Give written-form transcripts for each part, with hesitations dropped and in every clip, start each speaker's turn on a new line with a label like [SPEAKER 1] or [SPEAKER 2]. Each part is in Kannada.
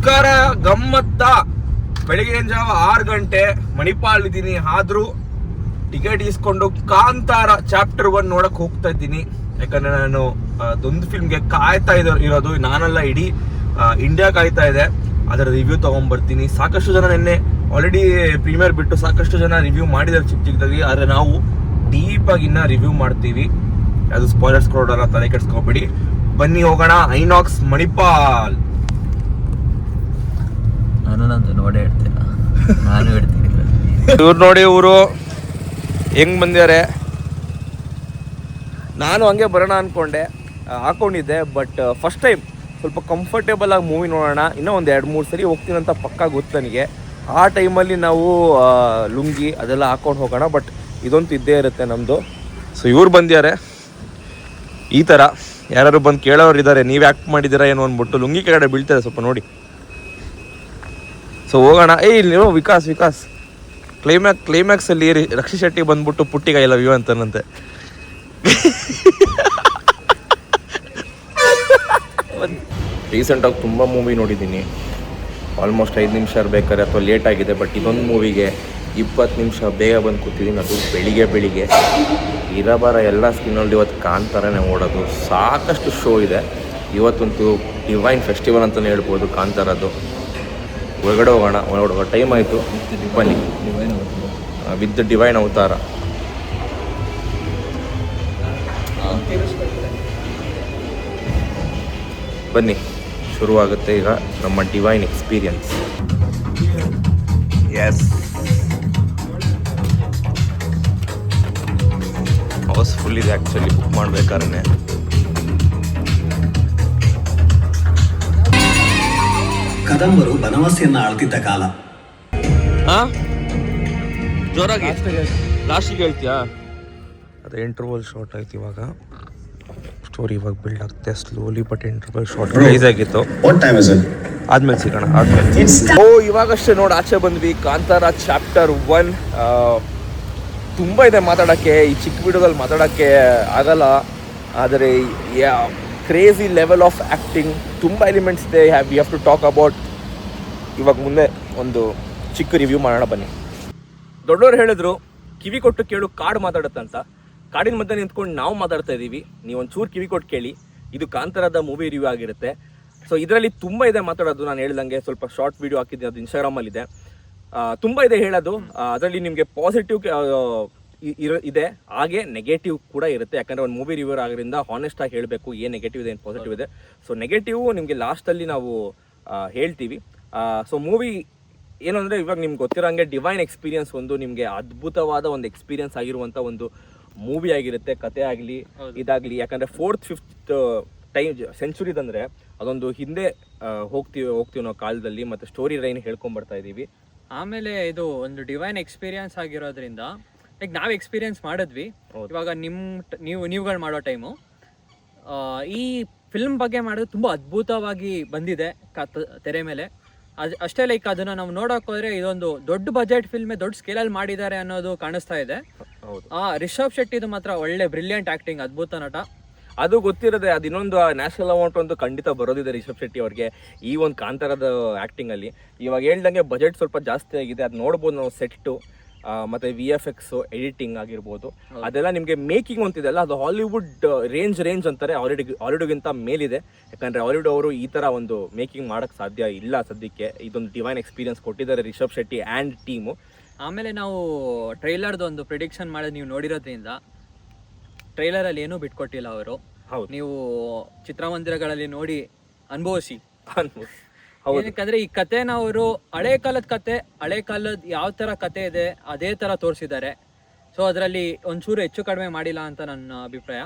[SPEAKER 1] ನಮಸ್ಕಾರ ಗಮ್ಮತ್ತ. ಬೆಳಿಗ್ಗೆ ಜಾವ 6 ಗಂಟೆ ಮಣಿಪಾಲ್ ಇದ್ದೀನಿ. ಆದ್ರೂ ಟಿಕೆಟ್ ಇಸ್ಕೊಂಡು ಕಾಂತಾರ ಚಾಪ್ಟರ್ 1 ನೋಡಕ್ ಹೋಗ್ತಾ ಇದ್ದೀನಿ. ಯಾಕಂದ್ರೆ ನಾನು ಅದೊಂದು ಫಿಲ್ಮ್ಗೆ ಕಾಯ್ತಾ ಇರೋದು ನಾನೆಲ್ಲ, ಇಡೀ ಇಂಡಿಯಾ ಕಾಯ್ತಾ ಇದೆ. ಅದರ ರಿವ್ಯೂ ತಗೊಂಡ್ಬರ್ತೀನಿ. ಸಾಕಷ್ಟು ಜನ ನಿನ್ನೆ ಆಲ್ರೆಡಿ ಪ್ರೀಮಿಯರ್ ಬಿಟ್ಟು ಸಾಕಷ್ಟು ಜನ ರಿವ್ಯೂ ಮಾಡಿದ್ದಾರೆ ಚಿಕ್ಕದಾಗಿ. ಆದರೆ ನಾವು ಡೀಪ್ ಆಗಿ ಇನ್ನ ರಿವ್ಯೂ ಮಾಡ್ತೀವಿ. ಅದು ಸ್ಪಾಯ್ಲರ್ಸ್ ಕೊಡೋಲ್ಲ, ತಲೆ ಕೆಡ್ಸ್ಕೊಬೇಡಿ. ಬನ್ನಿ ಹೋಗೋಣ ಐನಾಕ್ಸ್ ಮಣಿಪಾಲ್.
[SPEAKER 2] ನಾನು ನೋಡೇ ಹೇಳ್ತೇನೆ, ನಾನು ಹೇಳ್ತೀನಿ.
[SPEAKER 1] ಇವ್ರು ನೋಡಿ, ಇವರು ಹೆಂಗ್ ಬಂದಿದ್ದಾರೆ. ನಾನು ಹಂಗೆ ಬರೋಣ ಅನ್ಕೊಂಡೆ, ಹಾಕೊಂಡಿದ್ದೆ. ಬಟ್ ಫಸ್ಟ್ ಟೈಮ್ ಸ್ವಲ್ಪ ಕಂಫರ್ಟೇಬಲ್ ಆಗಿ ಮೂವಿ ನೋಡೋಣ. ಇನ್ನೂ ಒಂದು 2-3 ಸರಿ ಹೋಗ್ತೀನಿ ಅಂತ ಪಕ್ಕಾ ಗೊತ್ತು ನನಗೆ. ಆ ಟೈಮಲ್ಲಿ ನಾವು ಲುಂಗಿ ಅದೆಲ್ಲ ಹಾಕೊಂಡು ಹೋಗೋಣ. ಬಟ್ ಇದಂತೂ ಇದ್ದೇ ಇರುತ್ತೆ ನಮ್ಮದು. ಸೊ ಇವ್ರು ಬಂದಿದ್ದಾರೆ ಈ ಥರ. ಯಾರು ಬಂದು ಕೇಳೋರು ಇದ್ದಾರೆ, ನೀವು ಯಾಕೆ ಮಾಡಿದ್ದೀರಾ ಏನೋ ಅಂದ್ಬಿಟ್ಟು. ಲುಂಗಿ ಕೆಳಗಡೆ ಬೀಳ್ತಾರೆ ಸ್ವಲ್ಪ ನೋಡಿ. ಸೊ ಹೋಗೋಣ. ಇಲ್ಲಿ ವಿಕಾಸ್ ಕ್ಲೈಮ್ಯಾಕ್ಸ್ ಅಲ್ಲಿ ರಕ್ಷಿ ಶೆಟ್ಟಿ ಬಂದ್ಬಿಟ್ಟು ಪುಟ್ಟಿಗೆ ಐ ಲವ್ ಯು ಅಂತಾನಂತೆ. ರೀಸೆಂಟಾಗಿ ತುಂಬ ಮೂವಿ ನೋಡಿದ್ದೀನಿ. ಆಲ್ಮೋಸ್ಟ್ 5 ನಿಮಿಷ ಇರಬೇಕಾದ್ರೆ ಅಥವಾ ಲೇಟ್ ಆಗಿದೆ. ಬಟ್ ಇದೊಂದು ಮೂವಿಗೆ 20 ನಿಮಿಷ ಬೇಗ ಬಂದು ಕೂತಿದ್ದೀನಿ. ಅದು ಬೆಳಿಗ್ಗೆ ಇರಬಾರ ಎಲ್ಲ ಸ್ಕ್ರೀನಲ್ಲಿ ಇವತ್ತು ಕಾಂತಾರನೇ ಓಡೋದು. ಸಾಕಷ್ಟು ಶೋ ಇದೆ ಇವತ್ತಂತೂ. ಡಿವೈನ್ ಫೆಸ್ಟಿವಲ್ ಅಂತಲೇ ಹೇಳ್ಬೋದು ಕಾಂತಾರದ್ದು. ಒಳಗಡೆ ಹೋಗೋಣ, ಟೈಮ್ ಆಯಿತು. ಬನ್ನಿ, ವಿತ್ ಡಿವೈನ್ ಅವತಾರ. ಬನ್ನಿ, ಶುರುವಾಗುತ್ತೆ ಈಗ ನಮ್ಮ ಡಿವೈನ್ ಎಕ್ಸ್ಪೀರಿಯನ್ಸ್. ಎಸ್, ಹೌಸ್ಫುಲ್ ಇದೆ ಆ್ಯಕ್ಚುಲಿ. ಬುಕ್ ಮಾಡಬೇಕಾದ್ರೆ
[SPEAKER 3] ಕದಂಬರು ಬನವಾಸಿಯನ್ನ ಆಳ್ತಿದ್ದ ಕಾಲ.
[SPEAKER 1] ಜೋರಾಗಿ ಲಾಸ್ಟಿಗೆ ಹೇಳ್ತೀಯಾ? ಅದು ಇಂಟರ್ವಲ್ ಶಾರ್ಟ್ ಆಯ್ತು. ಇವಾಗ ಸ್ಟೋರಿ ಇವಾಗ ಬಿಲ್ಡ್ ಆಗ್ತದೆ slowly. But interval short rise ಆಗಿತ್ತು. ಆದ್ಮೇಲೆ ಸಿಗೋಣ, ಆದ್ಮೇಲೆ. ಇವಾಗಷ್ಟೇ ನೋಡಿ ಆಚೆ ಬಂದ್ವಿ. ಕಾಂತಾರ ಚಾಪ್ಟರ್ 1 ತುಂಬ ಇದೆ ಮಾತಾಡೋಕ್ಕೆ. ಈ ಚಿಕ್ಕ ವಿಡಿಯೋದಲ್ಲಿ ಮಾತಾಡೋಕ್ಕೆ ಆಗಲ್ಲ. ಆದರೆ ಕ್ರೇಜಿ ಲೆವೆಲ್ ಆಫ್ ಆ್ಯಕ್ಟಿಂಗ್, ತುಂಬ ಎಲಿಮೆಂಟ್ಸ್ ಇದೆ. We have to talk about. ಇವಾಗ ಮುಂದೆ ಒಂದು ಚಿಕ್ಕ ರಿವ್ಯೂ ಮಾಡೋಣ ಬನ್ನಿ. ದೊಡ್ಡವರು ಹೇಳಿದ್ರು ಕಿವಿ ಕೊಟ್ಟು ಕೇಳು ಕಾಡು ಮಾತಾಡುತ್ತಂತ. ಕಾಡಿನ ಮಧ್ಯೆ ನಿಂತ್ಕೊಂಡು ನಾವು ಮಾತಾಡ್ತಾ ಇದ್ದೀವಿ. ನೀವು ಒಂಚೂರು ಕಿವಿ ಕೊಟ್ಟು ಕೇಳಿ. ಇದು ಕಾಂತಾರದ ಮೂವಿ ರಿವ್ಯೂ ಆಗಿರುತ್ತೆ. ಸೊ ಇದರಲ್ಲಿ ತುಂಬ ಇದೆ ಮಾತಾಡೋದು. ನಾನು ಹೇಳ್ದಂಗೆ ಸ್ವಲ್ಪ ಶಾರ್ಟ್ ವಿಡಿಯೋ ಹಾಕಿದ್ದೀನಿ, ಅದು ಇನ್ಸ್ಟಾಗ್ರಾಮಲ್ಲಿದೆ. ತುಂಬ ಇದೆ ಹೇಳೋದು. ಅದರಲ್ಲಿ ನಿಮಗೆ ಪಾಸಿಟಿವ್ ಇದೆ, ಹಾಗೆ ನೆಗೆಟಿವ್ ಕೂಡ ಇರುತ್ತೆ. ಯಾಕಂದರೆ ಒಂದು ಮೂವಿ ರಿವ್ಯೂರ್ ಆಗಿರೋದ್ರಿಂದ ಹಾನೆಸ್ಟಾಗಿ ಹೇಳಬೇಕು, ಏನು ನೆಗೆಟಿವ್ ಇದೆ, ಏನು ಪಾಸಿಟಿವ್ ಇದೆ. ಸೊ ನೆಗೆಟಿವ್ ನಿಮಗೆ ಲಾಸ್ಟಲ್ಲಿ ನಾವು ಹೇಳ್ತೀವಿ. ಸೊ ಮೂವಿ ಏನು ಅಂದರೆ, ಇವಾಗ ನಿಮ್ಗೆ ಗೊತ್ತಿರೋಂಗೆ ಡಿವೈನ್ ಎಕ್ಸ್ಪೀರಿಯನ್ಸ್ ಒಂದು ನಿಮಗೆ ಅದ್ಭುತವಾದ ಒಂದು ಎಕ್ಸ್ಪೀರಿಯನ್ಸ್ ಆಗಿರುವಂಥ ಒಂದು ಮೂವಿ ಆಗಿರುತ್ತೆ. ಕತೆ ಆಗಲಿ ಇದಾಗಲಿ. ಯಾಕಂದರೆ 4th 5th ಸೆಂಚುರಿದಂದರೆ ಅದೊಂದು ಹಿಂದೆ ಹೋಗ್ತೀವಿ ನಾವು ಕಾಲದಲ್ಲಿ. ಮತ್ತು ಸ್ಟೋರಿ ಲೈನ್ ಹೇಳ್ಕೊಂಬರ್ತಾ ಇದ್ದೀವಿ.
[SPEAKER 4] ಆಮೇಲೆ ಇದು ಒಂದು ಡಿವೈನ್ ಎಕ್ಸ್ಪೀರಿಯನ್ಸ್ ಆಗಿರೋದ್ರಿಂದ ಲೈಕ್ ನಾವು ಎಕ್ಸ್ಪೀರಿಯನ್ಸ್ ಮಾಡಿದ್ವಿ. ಇವಾಗ ನೀವುಗಳು ಮಾಡೋ ಟೈಮು ಈ ಫಿಲ್ಮ್ ಬಗ್ಗೆ ಮಾಡೋದು ತುಂಬ ಅದ್ಭುತವಾಗಿ ಬಂದಿದೆ ತೆರೆ ಮೇಲೆ. ಅಷ್ಟೇ ಲೈಕ್ ಅದನ್ನು ನಾವು ನೋಡೋಕೆ ಹೋದರೆ ಇದೊಂದು ದೊಡ್ಡ ಬಜೆಟ್ ಫಿಲ್ಮೇ ದೊಡ್ಡ ಸ್ಕೇಲಲ್ಲಿ ಮಾಡಿದ್ದಾರೆ ಅನ್ನೋದು ಕಾಣಿಸ್ತಾ ಇದೆ. ರಿಷಬ್ ಶೆಟ್ಟಿದು ಮಾತ್ರ ಒಳ್ಳೆ ಬ್ರಿಲಿಯಂಟ್ ಆ್ಯಕ್ಟಿಂಗ್, ಅದ್ಭುತ ನಟ.
[SPEAKER 1] ಅದು ಗೊತ್ತಿರೋದೆ. ಅದು ಇನ್ನೊಂದು ನ್ಯಾಷನಲ್ ಅವಾರ್ಡ್ ಅಂತೂ ಖಂಡಿತ ಬರೋದಿದೆ ರಿಷಬ್ ಶೆಟ್ಟಿ ಅವ್ರಿಗೆ ಈ ಒಂದು ಕಾಂತಾರದ ಆ್ಯಕ್ಟಿಂಗಲ್ಲಿ. ಇವಾಗ ಹೇಳ್ದಂಗೆ ಬಜೆಟ್ ಸ್ವಲ್ಪ ಜಾಸ್ತಿ ಆಗಿದೆ. ಅದು ನೋಡ್ಬೋದು ನಾವು. ಸೆಟ್ಟು ಮತ್ತು VFX ಎಡಿಟಿಂಗ್ ಆಗಿರ್ಬೋದು, ಅದೆಲ್ಲ ನಿಮಗೆ ಮೇಕಿಂಗ್ ಅಂತಿದೆಲ್ಲ ಅದು ಹಾಲಿವುಡ್ ರೇಂಜ್ ಅಂತಾರೆ. ಹಾಲಿವುಡ್ಗಿಂತ ಮೇಲಿದೆ. ಯಾಕಂದರೆ ಹಾಲಿವುಡ್ ಅವರು ಈ ಥರ ಒಂದು ಮೇಕಿಂಗ್ ಮಾಡೋಕ್ಕೆ ಸಾಧ್ಯ ಇಲ್ಲ ಸದ್ಯಕ್ಕೆ. ಇದೊಂದು ಡಿವೈನ್ ಎಕ್ಸ್ಪೀರಿಯನ್ಸ್ ಕೊಟ್ಟಿದ್ದಾರೆ ರಿಷಬ್ ಶೆಟ್ಟಿ ಆ್ಯಂಡ್ ಟೀಮು.
[SPEAKER 4] ಆಮೇಲೆ ನಾವು ಟ್ರೈಲರ್ದು ಒಂದು ಪ್ರಿಡಿಕ್ಷನ್ ಮಾಡೋದು ನೀವು ನೋಡಿರೋದ್ರಿಂದ ಟ್ರೈಲರಲ್ಲಿ ಏನೂ ಬಿಟ್ಕೊಟ್ಟಿಲ್ಲ ಅವರು.
[SPEAKER 1] ಹೌದು,
[SPEAKER 4] ನೀವು ಚಿತ್ರಮಂದಿರಗಳಲ್ಲಿ ನೋಡಿ ಅನುಭವಿಸಿ.
[SPEAKER 1] ಏನಕ್ಕಂದ್ರೆ
[SPEAKER 4] ಈ ಕಥೆನ ಅವರು ಹಳೆ ಕಾಲದ ಯಾವ ತರ ಕತೆ ಇದೆ ಅದೇ ತರ ತೋರಿಸಿದ್ದಾರೆ. ಸೊ ಅದರಲ್ಲಿ ಒಂಚೂರು ಹೆಚ್ಚು ಕಡಿಮೆ ಮಾಡಿಲ್ಲ ಅಂತ ನನ್ನ ಅಭಿಪ್ರಾಯ.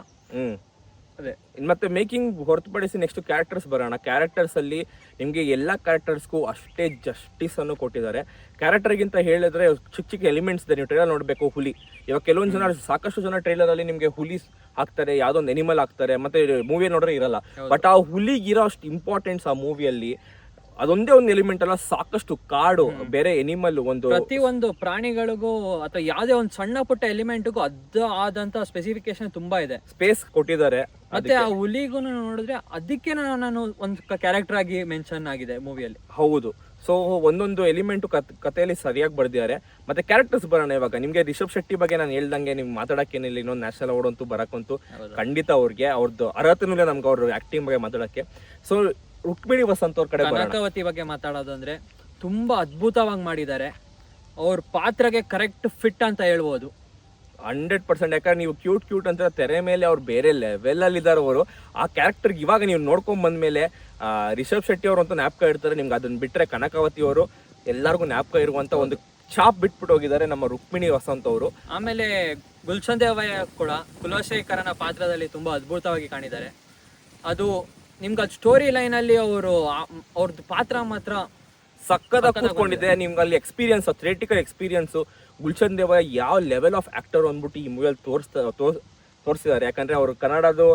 [SPEAKER 4] ಅದೇ
[SPEAKER 1] ಮತ್ತೆ ಮೇಕಿಂಗ್ ಹೊರತುಪಡಿಸಿ ನೆಕ್ಸ್ಟ್ ಕ್ಯಾರೆಕ್ಟರ್ಸ್ ಬರೋಣ. ಕ್ಯಾರೆಕ್ಟರ್ಸ್ ಅಲ್ಲಿ ನಿಮ್ಗೆ ಎಲ್ಲಾ ಕ್ಯಾರೆಕ್ಟರ್ಸ್ಗೂ ಅಷ್ಟೇ ಜಸ್ಟಿಸ್ ಅನ್ನು ಕೊಟ್ಟಿದ್ದಾರೆ. ಕ್ಯಾರೆಕ್ಟರ್ಗಿಂತ ಹೇಳಿದ್ರೆ ಚಿಕ್ಕ ಎಲಿಮೆಂಟ್ಸ್ ಇದೆ. ನೀವು ಟ್ರೈಲರ್ ನೋಡಬೇಕು. ಹುಲಿ, ಇವಾಗ ಕೆಲವೊಂದು ಜನ, ಸಾಕಷ್ಟು ಜನ ಟ್ರೈಲರ್ ಅಲ್ಲಿ ನಿಮ್ಗೆ ಹುಲಿ ಹಾಕ್ತಾರೆ, ಯಾವುದೋ ಒಂದು ಎನಿಮಲ್ ಹಾಕ್ತಾರೆ, ಮತ್ತೆ ಮೂವಿ ನೋಡ್ರೆ ಇರಲ್ಲ. ಬಟ್ ಆ ಹುಲಿಗಿರೋ ಅಷ್ಟು ಇಂಪಾರ್ಟೆನ್ಸ್ ಆ ಮೂವಿಯಲ್ಲಿ ಅದೊಂದೇ ಒಂದು ಎಲಿಮೆಂಟ್ ಅಲ್ಲ, ಸಾಕಷ್ಟು ಕಾಡು, ಬೇರೆ ಎನಿಮಲ್, ಒಂದು
[SPEAKER 4] ಪ್ರತಿಯೊಂದು ಪ್ರಾಣಿಗಳಿಗೂ ಅಥವಾ ಯಾವುದೇ ಒಂದು ಸಣ್ಣ ಪುಟ್ಟ ಎಲಿಮೆಂಟ್ಗೂ ಆದಂತ ಸ್ಪೆಸಿಫಿಕೇಶನ್ ತುಂಬಾ ಇದೆ.
[SPEAKER 1] ಸ್ಪೇಸ್ ಕೊಟ್ಟಿದ್ದಾರೆ.
[SPEAKER 4] ಮತ್ತೆ ಆ ಹುಲಿಗೂ ನೋಡಿದ್ರೆ ಅದಕ್ಕೆ ನಾನು ಒಂದು ಕ್ಯಾರೆಕ್ಟರ್ ಆಗಿ ಮೆನ್ಷನ್ ಆಗಿದೆ ಮೂವಿಯಲ್ಲಿ.
[SPEAKER 1] ಹೌದು. ಸೊ ಒಂದೊಂದು ಎಲಿಮೆಂಟು ಕಥೆಯಲ್ಲಿ ಸರಿಯಾಗಿ ಬರ್ದಿದ್ದಾರೆ. ಮತ್ತೆ ಕ್ಯಾರೆಕ್ಟರ್ಸ್ ಬರೋಣ ಇವಾಗ. ನಿಮ್ಗೆ ರಿಷಬ್ ಶೆಟ್ಟಿ ಬಗ್ಗೆ ನಾನು ಹೇಳ್ದಂಗೆ ನಿಮ್ಗೆ ಮಾತಾಡಕ್ಕೇನಿಲ್ಲ, ಇನ್ನೊಂದು ನ್ಯಾಷನಲ್ ಅವಾರ್ಡ್ ಅಂತೂ ಬರಕ್ಕಂತೂ ಖಂಡಿತ ಅವ್ರಿಗೆ ಅವ್ರದ್ದು ಅರ್ಹತೆನೂ ಇಲ್ಲ ನಮ್ಗೆ ಅವ್ರ ಆಕ್ಟಿಂಗ್ ಬಗ್ಗೆ ಮಾತಾಡಕ್ಕೆ. ಸೊ ರುಕ್ಮಿಣಿ ವಸಂತ್ ಅವ್ರ ಕಡೆ
[SPEAKER 4] ಕನಕಾವತಿ ಬಗ್ಗೆ ಮಾತಾಡೋದು ಅಂದ್ರೆ ತುಂಬಾ ಅದ್ಭುತವಾಗಿ ಮಾಡಿದ್ದಾರೆ. ಅವ್ರ ಪಾತ್ರಗೆ ಕರೆಕ್ಟ್ ಫಿಟ್ ಅಂತ ಹೇಳ್ಬೋದು
[SPEAKER 1] 100%. ಯಾಕಂದ್ರೆ ನೀವು ಕ್ಯೂಟ್ ಅಂತ ತೆರೆ ಮೇಲೆ ಅವ್ರು ಬೇರೆ ಲೆವೆಲ್ ಅಲ್ಲಿ ಇದ್ದಾರೆ ಅವರು. ಆ ಕ್ಯಾರೆಕ್ಟರ್ ಇವಾಗ ನೀವು ನೋಡ್ಕೊಂಡ್ ಬಂದ್ಮೇಲೆ ರಿಷಬ್ ಶೆಟ್ಟಿ ಅವರು ಅಂತೂ ಜ್ಞಾಪಕ ಇರ್ತಾರೆ ನಿಮ್ಗೆ. ಅದನ್ನ ಬಿಟ್ರೆ ಕನಕಾವತಿ ಅವರು ಎಲ್ಲರಿಗೂ ಜ್ಞಾಪಕ ಇರುವಂತ ಒಂದು ಚಾಪ್ ಬಿಟ್ಬಿಟ್ಟು ಹೋಗಿದ್ದಾರೆ ನಮ್ಮ ರುಕ್ಮಿಣಿ ವಸಂತ್ ಅವರು.
[SPEAKER 4] ಆಮೇಲೆ ಗುಲ್ಶನ್ ದೇವಯ್ಯ ಕೂಡ ಕುಲಶೇಖರನ ಪಾತ್ರದಲ್ಲಿ ತುಂಬಾ ಅದ್ಭುತವಾಗಿ ಕಾಣಿದ್ದಾರೆ. ಅದು ನಿಮ್ಗೆ ಅದು ಸ್ಟೋರಿ ಲೈನ್ ಅಲ್ಲಿ ಅವ್ರದ್ದು ಪಾತ್ರ ಮಾತ್ರ
[SPEAKER 1] ಸಕ್ಕದಾಗಿ ಕೂತ್ಕೊಂಡಿದೆ. ನಿಮ್ಗೆ ಅಲ್ಲಿ experience, theatrical experience, Gulshan Devaiah ಯಾವ ಲೆವೆಲ್ ಆಫ್ ಆಕ್ಟರ್ ಅಂದ್ಬಿಟ್ಟು ಈ ಮೂವಿಯಲ್ಲಿ ತೋರಿಸಿದ್ದಾರೆ. ಯಾಕಂದ್ರೆ ಅವರು ಕನ್ನಡದು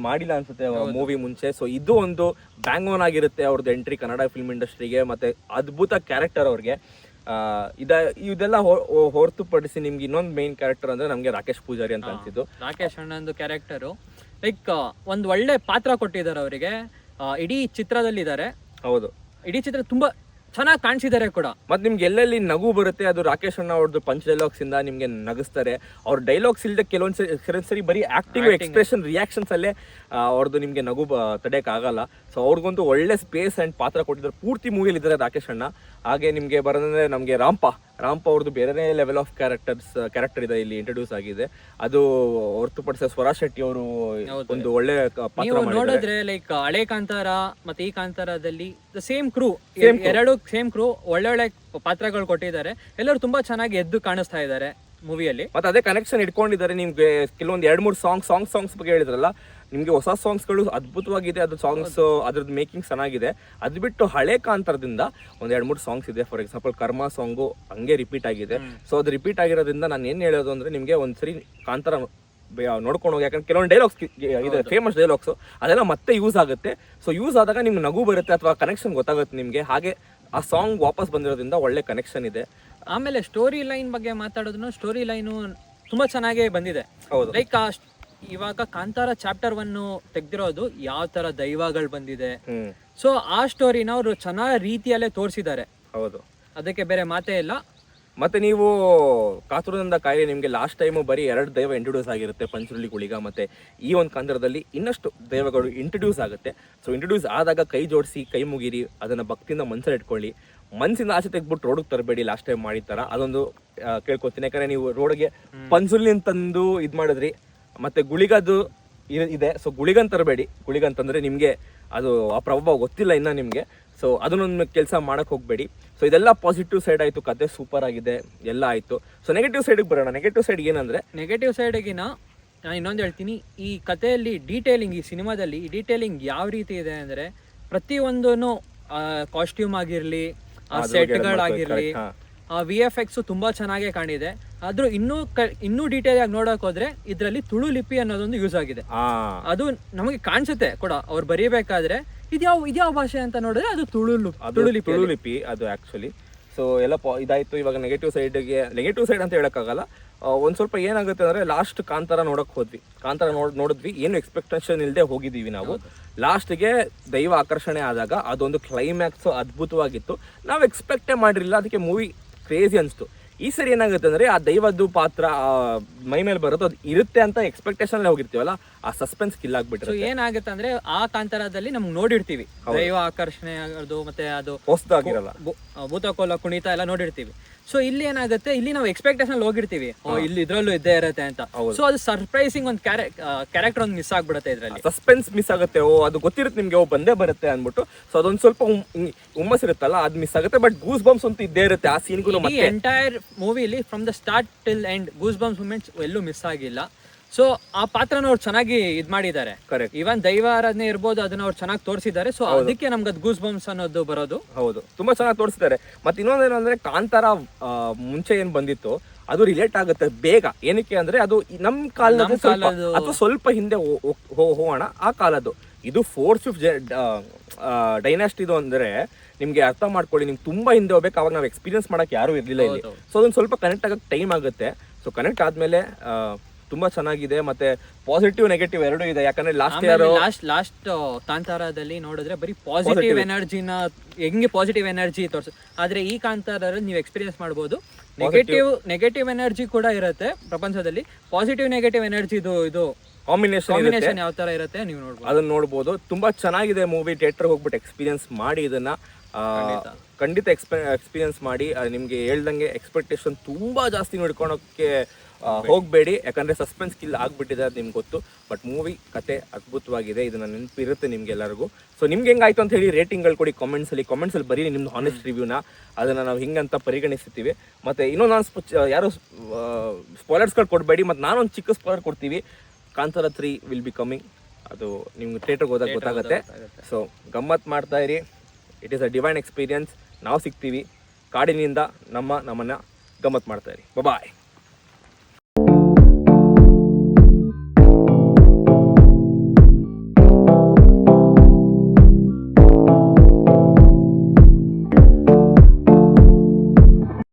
[SPEAKER 1] ಮಾಡಿಲ್ಲ ಅನ್ಸುತ್ತೆ ಮೂವಿ ಮುಂಚೆ. ಸೊ ಇದು ಒಂದು ಬ್ಯಾಂಗ್ ಆನ್ ಆಗಿರುತ್ತೆ ಅವ್ರದ್ದು ಎಂಟ್ರಿ ಕನ್ನಡ ಫಿಲ್ಮ್ ಇಂಡಸ್ಟ್ರಿಗೆ. ಮತ್ತೆ ಅದ್ಭುತ ಕ್ಯಾರೆಕ್ಟರ್ ಅವ್ರಿಗೆ. ಇದೆಲ್ಲ ಹೊರತುಪಡಿಸಿ ನಿಮ್ಗೆ ಇನ್ನೊಂದು ಮೇನ್ ಕ್ಯಾರೆಕ್ಟರ್ ಅಂದ್ರೆ ನಮ್ಗೆ ರಾಕೇಶ್ ಪೂಜಾರಿ ಅಂತ ಅನ್ಸಿದ್ದು.
[SPEAKER 4] ರಾಕೇಶ್ ಅಣ್ಣಂದು ಕ್ಯಾರೆಕ್ಟರು ಲೈಕ್ ಒಂದು ಒಳ್ಳೆ ಪಾತ್ರ ಕೊಟ್ಟಿದ್ದಾರೆ ಅವರಿಗೆ. ಇಡೀ ಚಿತ್ರದಲ್ಲಿದ್ದಾರೆ.
[SPEAKER 1] ಹೌದು,
[SPEAKER 4] ಇಡೀ ಚಿತ್ರ ತುಂಬಾ ಚೆನ್ನಾಗಿ ಕಾಣಿಸಿದ್ದಾರೆ ಕೂಡ.
[SPEAKER 1] ಮತ್ತೆ ನಿಮ್ಗೆ ಎಲ್ಲೆಲ್ಲಿ ನಗು ಬರುತ್ತೆ ಅದು ರಾಕೇಶ್ ಅಣ್ಣ ಅವ್ರದ್ದು ಪಂಚ್ ಡೈಲಾಗ್ಸ್ ಇಂದ ನಿಮ್ಗೆ ನಗಿಸ್ತಾರೆ. ಅವ್ರ ಡೈಲಾಗ್ಸ್ ಇಲ್ಲದೆ ಕೆಲವೊಂದ್ಸರಿ ಬರೀ ಆಕ್ಟಿಂಗ್ ಎಕ್ಸ್ಪ್ರೆಷನ್ ರಿಯಾಕ್ಷನ್ಸ್ ಅಲ್ಲೇ ಅವ್ರದ್ದು ನಿಮ್ಗೆ ನಗು ತಡೆಯಕ್ ಆಗಲ್ಲ. ಸೊ ಅವ್ರಿಗಂತೂ ಒಳ್ಳೆ ಸ್ಪೇಸ್ ಅಂಡ್ ಪಾತ್ರ ಕೊಟ್ಟಿದ್ದಾರೆ. ಪೂರ್ತಿ ಮೂವಿಯಲ್ಲಿ ಇದ್ದಾರೆ ರಾಕೇಶ್ ಅಣ್ಣ. ಹಾಗೆ ನಿಮ್ಗೆ ಬರೋದಂದ್ರೆ ನಮ್ಗೆ ರಾಂಪ ಅವ್ರದ್ದು ಬೇರೆ ಲೆವೆಲ್ ಆಫ್ ಕ್ಯಾರೆಕ್ಟರ್ ಇದೆ ಇಲ್ಲಿ ಇಂಟ್ರೊಡ್ಯೂಸ್ ಆಗಿದೆ. ಅದು ಹೊರತುಪಡಿಸಿ ಸ್ವರಾ ಶೆಟ್ಟಿ ಅವರು ಒಂದು ಒಳ್ಳೆ ಪಾತ್ರ
[SPEAKER 4] ನೋಡಿದ್ರೆ ಲೈಕ್ ಹಳೆ ಕಾಂತಾರ ಮತ್ತೆ ಈ ಕಾಂತಾರದಲ್ಲಿ ಸೇಮ್ ಕ್ರೂ, ಎರಡು ಸೇಮ್ ಕ್ರೂ ಒಳ್ಳೆ ಪಾತ್ರಗಳು ಕೊಟ್ಟಿದ್ದಾರೆ. ಎಲ್ಲರೂ ತುಂಬಾ ಚೆನ್ನಾಗಿ ಎದ್ದು ಕಾಣಿಸ್ತಾ ಇದ್ದಾರೆ ಮೂವಿಯಲ್ಲಿ.
[SPEAKER 1] ಮತ್ತೆ ಅದೇ ಕನೆಕ್ಷನ್ ಇಟ್ಕೊಂಡಿದ್ದಾರೆ. ನಿಮ್ಗೆ ಕೆಲವೊಂದು 2-3 ಸಾಂಗ್ಸ್ ಬಗ್ಗೆ ಹೇಳಿದ್ರಲ್ಲ, ನಿಮ್ಗೆ ಹೊಸ ಸಾಂಗ್ಸ್ಗಳು ಅದ್ಭುತವಾಗಿದೆ. ಅದು ಸಾಂಗ್ಸ್ ಅದ್ರದ್ದು ಮೇಕಿಂಗ್ ಚೆನ್ನಾಗಿದೆ. ಅದು ಬಿಟ್ಟು ಹಳೆ ಕಾಂತಾರದಿಂದ ಒಂದು 2-3 ಸಾಂಗ್ಸ್ ಇದೆ. ಫಾರ್ ಎಕ್ಸಾಂಪಲ್ ಕರ್ಮ ಸಾಂಗು ಹಂಗೆ ರಿಪೀಟ್ ಆಗಿದೆ. ಸೊ ಅದು ರಿಪೀಟ್ ಆಗಿರೋದ್ರಿಂದ ನಾನು ಏನ್ ಹೇಳೋದು ಅಂದ್ರೆ ನಿಮ್ಗೆ ಒಂದ್ಸರಿ ಕಾಂತಾರ ನೋಡ್ಕೊಂಡು ಹೋಗಿ. ಯಾಕಂದ್ರೆ ಕೆಲವೊಂದು ಡೈಲಾಗ್ಸ್ ಇದೆ, ಫೇಮಸ್ ಡೈಲಾಗ್ಸ್, ಅದೆಲ್ಲ ಮತ್ತೆ ಯೂಸ್ ಆಗುತ್ತೆ. ಸೊ ಯೂಸ್ ಆದಾಗ ನಿಮ್ಗೆ ನಗು ಬರುತ್ತೆ ಅಥವಾ ಕನೆಕ್ಷನ್ ಗೊತ್ತಾಗುತ್ತೆ ನಿಮ್ಗೆ. ಹಾಗೆ ಆ ಸಾಂಗ್ ವಾಪಸ್ ಬಂದಿರೋದ್ರಿಂದ ಒಳ್ಳೆ ಕನೆಕ್ಷನ್ ಇದೆ.
[SPEAKER 4] ಆಮೇಲೆ ಸ್ಟೋರಿ ಲೈನ್ ಬಗ್ಗೆ ಮಾತಾಡೋದನ್ನು, ಸ್ಟೋರಿ ಲೈನು ತುಂಬಾ ಚೆನ್ನಾಗೇ ಬಂದಿದೆ.
[SPEAKER 1] ಹೌದು,
[SPEAKER 4] ಲೈಕ್ ಇವಾಗ ಕಾಂತಾರ ಚಾಪ್ಟರ್ 1 ತೆಗ್ದಿರೋದು ಯಾವ ತರ ದೈವಗಳು ಬಂದಿದೆ. ಸೊ ಆ ಸ್ಟೋರಿನ ಅವರು ಚೆನ್ನಾಗಿ ರೀತಿಯಲ್ಲೇ ತೋರಿಸಿದ್ದಾರೆ.
[SPEAKER 1] ಹೌದು,
[SPEAKER 4] ಅದಕ್ಕೆ ಬೇರೆ ಮಾತೇ ಇಲ್ಲ.
[SPEAKER 1] ಮತ್ತೆ ನೀವು ಕಾತುರದಿಂದ ಕಾಯಿ ನಿಮ್ಗೆ ಲಾಸ್ಟ್ ಟೈಮು ಬರೀ 2 ದೈವ ಇಂಟ್ರೊಡ್ಯೂಸ್ ಆಗಿರುತ್ತೆ, ಪಂಚರುಲಿ ಗುಳಿಗ. ಮತ್ತೆ ಈ ಒಂದು ಕಾಂತಾರದಲ್ಲಿ ಇನ್ನಷ್ಟು ದೈವಗಳು ಇಂಟ್ರೊಡ್ಯೂಸ್ ಆಗುತ್ತೆ. ಸೊ ಇಂಟ್ರೊಡ್ಯೂಸ್ ಆದಾಗ ಕೈ ಜೋಡಿಸಿ ಕೈ ಮುಗಿರಿ, ಅದನ್ನ ಭಕ್ತಿಯಿಂದ ಮನ್ಸಲ್ಲಿ ಇಟ್ಕೊಳ್ಳಿ. ಮನ್ಸಿಂದ ಆಸೆ ತೆಗ್ಬಿಟ್ಟು ರೋಡಿಗೆ ತರಬೇಡಿ ಲಾಸ್ಟ್ ಟೈಮ್ ಮಾಡಿದ ಥರ. ಅದೊಂದು ಕೇಳ್ಕೊತೀನಿ. ಯಾಕಂದ್ರೆ ನೀವು ರೋಡ್ಗೆ ಪಂಚರುಲಿ ಅಂತಂದು ಇದು ಮಾಡಿದ್ರಿ, ಮತ್ತೆ ಗುಳಿಗದು ಇದೆ. ಸೊ ಗುಳಿಗನ್ ತರಬೇಡಿ. ಗುಳಿಗಂತಂದ್ರೆ ನಿಮ್ಗೆ ಅದು ಆ ಪ್ರಭಾವ ಗೊತ್ತಿಲ್ಲ ಇನ್ನ ನಿಮ್ಗೆ. ಸೊ ಅದನ್ನೊಂದು ಕೆಲಸ ಮಾಡಕ್ ಹೋಗ್ಬೇಡಿ. ಸೊ ಇದೆಲ್ಲ ಪಾಸಿಟಿವ್ ಸೈಡ್ ಆಯ್ತು, ಕತೆ ಸೂಪರ್ ಆಗಿದೆ, ಎಲ್ಲ ಆಯ್ತು. ಸೊ ನೆಗೆಟಿವ್ ಸೈಡ್ಗೆ ಬರೋಣ. ನೆಗೆಟಿವ್ ಸೈಡ್ ಏನಂದ್ರೆ,
[SPEAKER 4] ನೆಗೆಟಿವ್ ಸೈಡ್ಗಿನ ನಾನು ಇನ್ನೊಂದು ಹೇಳ್ತೀನಿ. ಈ ಕಥೆಯಲ್ಲಿ ಡೀಟೇಲಿಂಗ್, ಈ ಸಿನಿಮಾದಲ್ಲಿ ಈ ಡೀಟೇಲಿಂಗ್ ಯಾವ ರೀತಿ ಇದೆ ಅಂದ್ರೆ, ಪ್ರತಿಯೊಂದೂ ಕಾಸ್ಟ್ಯೂಮ್ ಆಗಿರ್ಲಿ, ಸೆಟ್ಗಳಾಗಿರ್ಲಿ, VFX ತುಂಬಾ ಚೆನ್ನಾಗೇ ಕಾಣಿದೆ. ಆದ್ರೂ ಇನ್ನೂ ಡೀಟೇಲ್ ಆಗಿ ನೋಡಕ್ ಹೋದ್ರೆ ಇದ್ರಲ್ಲಿ ತುಳು ಲಿಪಿ ಅನ್ನೋದೊಂದು ಯೂಸ್ ಆಗಿದೆ. ಅದು ನಮಗೆ ಕಾಣಿಸುತ್ತೆ ಕೂಡ ಅವ್ರು ಬರೀಬೇಕಾದ್ರೆ ಇದ್ಯಾವ ಭಾಷೆ ಅಂತ ನೋಡಿದ್ರೆ ಅದು ತುಳು ಲಿಪಿ
[SPEAKER 1] ಅದು ಆಕ್ಚುಲಿ. ಸೊ ಎಲ್ಲ ಇದಾಯ್ತು. ಇವಾಗ ನೆಗೆಟಿವ್ ಸೈಡ್ ಅಂತ ಹೇಳಕ್ಕಾಗಲ್ಲ. ಒಂದ್ ಸ್ವಲ್ಪ ಏನಾಗುತ್ತೆ ಅಂದ್ರೆ, ಲಾಸ್ಟ್ ಕಾಂತಾರ ನೋಡಕ್ ಹೋದ್ವಿ. ಕಾಂತಾರ ನೋಡಿದ್ವಿ, ಏನು ಎಕ್ಸ್ಪೆಕ್ಟೇಷನ್ ಇಲ್ಲದೆ ಹೋಗಿದ್ದೀವಿ ನಾವು. ಲಾಸ್ಟ್ಗೆ ದೈವ ಆಕರ್ಷಣೆ ಆದಾಗ ಅದೊಂದು ಕ್ಲೈಮ್ಯಾಕ್ಸ್ ಅದ್ಭುತವಾಗಿತ್ತು. ನಾವು ಎಕ್ಸ್ಪೆಕ್ಟೇ ಮಾಡಿರಲಿಲ್ಲ, ಅದಕ್ಕೆ ಮೂವಿ ಕ್ರೇಜಿ ಅನಿಸ್ತು. ಈ ಸರಿ ಏನಾಗುತ್ತೆ ಅಂದ್ರೆ, ಆ ದೈವದ್ದು ಪಾತ್ರ ಮೈ ಮೇಲೆ ಬರೋದು ಅದು ಇರುತ್ತೆ ಅಂತ ಎಕ್ಸ್ಪೆಕ್ಟೇಷನ್ ಹೋಗಿರ್ತೀವಲ್ಲ, ಆ ಸಸ್ಪೆನ್ಸ್ ಕಿಲ್ ಆಗ್ಬಿಟ್ರೆ.
[SPEAKER 4] ಏನಾಗುತ್ತೆ ಅಂದ್ರೆ, ಆ ಕಾಂತಾರದಲ್ಲಿ ನಮ್ಗೆ ನೋಡಿರ್ತೀವಿ ದೈವ ಆಕರ್ಷಣೆ ಆಗೋದು, ಮತ್ತೆ ಅದು
[SPEAKER 1] ಹೊಸದಾಗಿರಲ್ಲ,
[SPEAKER 4] ಭೂತಕೋಲ ಕುಣಿತ ಎಲ್ಲ ನೋಡಿರ್ತೀವಿ. ಸೊ ಇಲ್ಲಿ ಏನಾಗುತ್ತೆ, ಇಲ್ಲಿ ನಾವು ಎಕ್ಸ್ಪೆಕ್ಟೇಷನ್ ಹೋಗಿರ್ತೀವಿ, ಇಲ್ಲಿ ಇದ್ರಲ್ಲೂ ಇದ್ದೇ ಇರುತ್ತೆ ಅಂತ. ಸೊ ಅದು ಸರ್ಪ್ರೈಸಿಂಗ್ ಒಂದು ಕ್ಯಾರೆಕ್ಟರ್ ಒಂದು ಮಿಸ್ ಆಗ್ಬಿಡುತ್ತೆ, ಇದ್ರಲ್ಲಿ
[SPEAKER 1] ಸಸ್ಪೆನ್ಸ್ ಮಿಸ್ ಆಗುತ್ತೆ. ಅದು ಗೊತ್ತಿರುತ್ತೆ ನಿಮ್ಗೆ, ಬಂದೇ ಬರುತ್ತೆ ಅನ್ಬಿಟ್ಟು. ಸೊ ಅದೊಂದು ಸ್ವಲ್ಪ ಹುಮ್ಮಸ್ ಇರುತ್ತಲ್ಲ, ಅದು ಮಿಸ್ ಆಗುತ್ತೆ. ಬಟ್ ಗೂಸ್ ಬಂಪ್ಸ್ ಅಂತ ಇದ್ದೇ ಇರುತ್ತೆ ಆ ಸೀನ್ಗೂ.
[SPEAKER 4] ಎಂಟೈರ್ ಮೂವಿಲಿ from the start till end goose bumps moments ಎಲ್ಲೂ ಮಿಸ್ ಆಗಿಲ್ಲ. ಸೊ ಆ ಪಾತ್ರನ ಅವ್ರು ಚೆನ್ನಾಗಿ ಇದ್ ಮಾಡಿದ್ದಾರೆ. ಈವನ್ ದೈವ ಆರಾಧನೆ ಇರ್ಬೋದು, ಅದನ್ನ ಅವ್ರು ಚೆನ್ನಾಗಿ ತೋರಿಸಿದ್ದಾರೆ. ಸೊ ಅದಕ್ಕೆ ನಮ್ಗೆ ಅದು ಗೂಸ್ ಬಂಪ್ಸ್ ಅನ್ನೋದು ಬರೋದು.
[SPEAKER 1] ಹೌದು, ತುಂಬಾ ಚೆನ್ನಾಗಿ ತೋರಿಸಿದ್ದಾರೆ. ಮತ್ತೆ ಇನ್ನೊಂದೇನಂದ್ರೆ, ಕಾಂತಾರ ಮುಂಚೆ ಏನ್ ಬಂದಿತ್ತು ಅದು ರಿಲೇಟ್ ಆಗುತ್ತೆ ಬೇಗ. ಏನಕ್ಕೆ ಅಂದ್ರೆ, ಅದು ನಮ್ ಕಾಲದ ಅಥವಾ ಸ್ವಲ್ಪ ಹಿಂದೆ ಹೋಗೋಣ ಆ ಕಾಲದ್ದು. ಇದು 4th ಡೈನಾಸ್ಟಿದು ಅಂದ್ರೆ ನಿಮ್ಗೆ ಅರ್ಥ ಮಾಡ್ಕೊಳ್ಳಿ. ನಿಮ್ಗೆ ತುಂಬಾ ಹಿಂದೆ ಹೋಗ್ಬೇಕು, ಅವಾಗ ನಾವು ಎಕ್ಸ್ಪೀರಿಯನ್ಸ್ ಮಾಡಕ್ ಯಾರು ಇರ್ಲಿಲ್ಲ ಇಲ್ಲಿ. ಸೊ ಅದೊಂದು ಸ್ವಲ್ಪ ಕನೆಕ್ಟ್ ಆಗಕ್ಕೆ ಟೈಮ್ ಆಗುತ್ತೆ. ಸೊ ಕನೆಕ್ಟ್ ಆದ್ಮೇಲೆ ತುಂಬ ಚೆನ್ನಾಗಿದೆ, ಮತ್ತು ಪಾಸಿಟಿವ್ ನೆಗೆಟಿವ್ ಎರಡೂ ಇದೆ. ಯಾಕಂದರೆ ಲಾಸ್ಟ್ ಇಯರ್
[SPEAKER 4] ಲಾಸ್ಟ್ ಕಾಂತಾರದಲ್ಲಿ ನೋಡಿದ್ರೆ ಬರೀ ಪಾಸಿಟಿವ್ ಎನರ್ಜಿನ ಹೆಂಗೆ ಪಾಸಿಟಿವ್ ಎನರ್ಜಿ ತೋರಿಸ್, ಆದರೆ ಈ ಕಾಂತಾರಲ್ಲಿ ನೀವು ಎಕ್ಸ್ಪೀರಿಯನ್ಸ್ ಮಾಡ್ಬೋದು ನೆಗೆಟಿವ್ ಎನರ್ಜಿ ಕೂಡ ಇರುತ್ತೆ ಪ್ರಪಂಚದಲ್ಲಿ. ಪಾಸಿಟಿವ್ ನೆಗೆಟಿವ್ ಎನರ್ಜಿ ಇದು ಕಾಂಬಿನೇಷನ್ ಯಾವ ತರ ಇರುತ್ತೆ ನೀವು ನೋಡ್ಬೋದು,
[SPEAKER 1] ಅದನ್ನ ನೋಡ್ಬೋದು. ತುಂಬಾ ಚೆನ್ನಾಗಿದೆ ಮೂವಿ. ಥಿಯೇಟರ್ ಹೋಗ್ಬಿಟ್ಟು ಎಕ್ಸ್ಪೀರಿಯನ್ಸ್ ಮಾಡಿ ಇದನ್ನ ಖಂಡಿತ ಎಕ್ಸ್ಪೀರಿಯನ್ಸ್ ಮಾಡಿ. ನಿಮ್ಗೆ ಹೇಳ್ದಂಗೆ ಎಕ್ಸ್ಪೆಕ್ಟೇಷನ್ ತುಂಬಾ ಜಾಸ್ತಿ ನೋಡ್ಕೊಳಕ್ಕೆ ಹೋಗಬೇಡಿ, ಯಾಕಂದ್ರೆ ಸಸ್ಪೆನ್ಸ್ ಕಿಲ್ ಆಗ್ಬಿಟ್ಟಿದೆ, ಅದು ನಿಮ್ಗೆ ಗೊತ್ತು. ಬಟ್ ಮೂವಿ ಕತೆ ಅದ್ಭುತವಾಗಿದೆ, ಇದನ್ನ ನೆನಪಿರುತ್ತೆ ನಿಮ್ಗೆ ಎಲ್ಲರಿಗೂ. ಸೊ ನಿಮ್ಗೆ ಹೆಂಗಾಯ್ತು ಅಂತ ಹೇಳಿ ರೇಟಿಂಗ್ಗಳು ಕೊಡಿ ಕಾಮೆಂಟ್ಸಲ್ಲಿ ಬರೀ ನಿಮ್ದು ಹಾನೆಸ್ಟ್ ರಿವ್ಯೂನ, ಅದನ್ನು ನಾವು ಹಿಂಗಂತ ಪರಿಗಣಿಸ್ತೀವಿ. ಮತ್ತು ಇನ್ನೊಂದು ನಾನು ಯಾರು ಸ್ಪಾಯ್ಲರ್ಸ್ಗಳು ಕೊಡಬೇಡಿ, ಮತ್ತು ನಾನೊಂದು ಚಿಕ್ಕ ಸ್ಪಾಯ್ಲರ್ ಕೊಡ್ತೀವಿ. ಕಾಂತಾರ 3 ವಿಲ್ ಬಿ ಕಮಿಂಗ್, ಅದು ನಿಮ್ಗೆ ಥಿಯೇಟರ್ಗೆ ಹೋದಾಗ ಗೊತ್ತಾಗುತ್ತೆ. ಸೊ ಗಮ್ಮತ್ ಮಾಡ್ತಾ ಇರಿ, it is a divine experience. ನಾವು ಸಿಗ್ತೀವಿ ಕಾಡಿನಿಂದ, ನಮ್ಮನ್ನ ಗಮ್ಮತ್ ಮಾಡ್ತಾ ಇರಿ. ಬಾಯ್.